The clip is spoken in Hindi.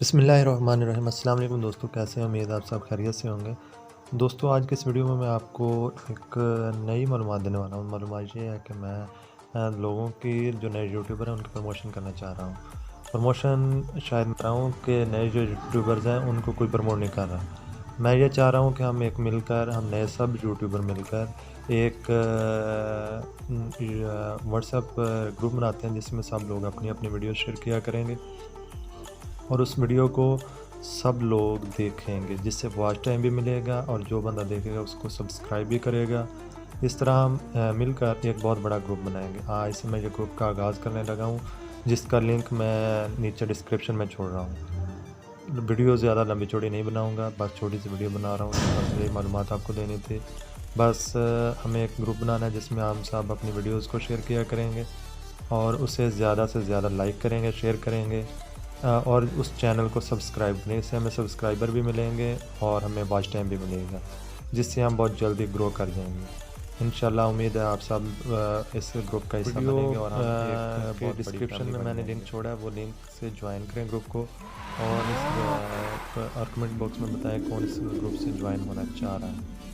बिस्मिल्लाहिर्रहमानिर्रहीम। अस्सलाम वालेकुम दोस्तों, कैसे हैं? उम्मीद है आप सब खैरियत से होंगे। दोस्तों, आज के इस वीडियो में मैं आपको एक नई मालूमात देने वाला हूँ। मालूमात ये है कि मैं लोगों की जो नए यूट्यूबर हैं उनकी प्रमोशन करना चाह रहा हूँ। प्रमोशन शायद मैं रहा हूँ कि नए जो यूट्यूबर्स हैं उनको कोई प्रमोट नहीं कर रहा। मैं ये चाह रहा हूँ कि हम नए सब यूट्यूबर मिलकर एक व्हाट्सएप ग्रुप बनाते हैं जिसमें सब लोग अपनी अपनी वीडियो शेयर किया करेंगे और उस वीडियो को सब लोग देखेंगे, जिससे वॉच टाइम भी मिलेगा और जो बंदा देखेगा उसको सब्सक्राइब भी करेगा। इस तरह हम मिलकर एक बहुत बड़ा ग्रुप बनाएंगे। इसे मैं ये ग्रुप का आगाज़ करने लगा हूँ, जिसका लिंक मैं नीचे डिस्क्रिप्शन में छोड़ रहा हूँ। वीडियो ज़्यादा लंबी चौड़ी नहीं बनाऊँगा, बस छोटी सी वीडियो बना रहा हूँ, बस यही मालूमात आपको देनी थी। बस हमें एक ग्रुप बनाना है जिसमें हम सब अपनी वीडियोज़ को शेयर किया करेंगे और उसे ज़्यादा से ज़्यादा लाइक करेंगे, शेयर करेंगे और उस चैनल को सब्सक्राइब करें। इससे हमें सब्सक्राइबर भी मिलेंगे और हमें वॉच टाइम भी मिलेगा, जिससे हम बहुत जल्दी ग्रो कर जाएंगे। इंशाल्लाह उम्मीद है आप सब इस ग्रुप का हिस्सा बनेंगे और हम एक के डिस्क्रिप्शन में मैंने लिंक छोड़ा है, वो लिंक से ज्वाइन करें ग्रुप को और इस और कमेंट बॉक्स में बताएं कौन इस ग्रुप से ज्वाइन होना चाह रहा है।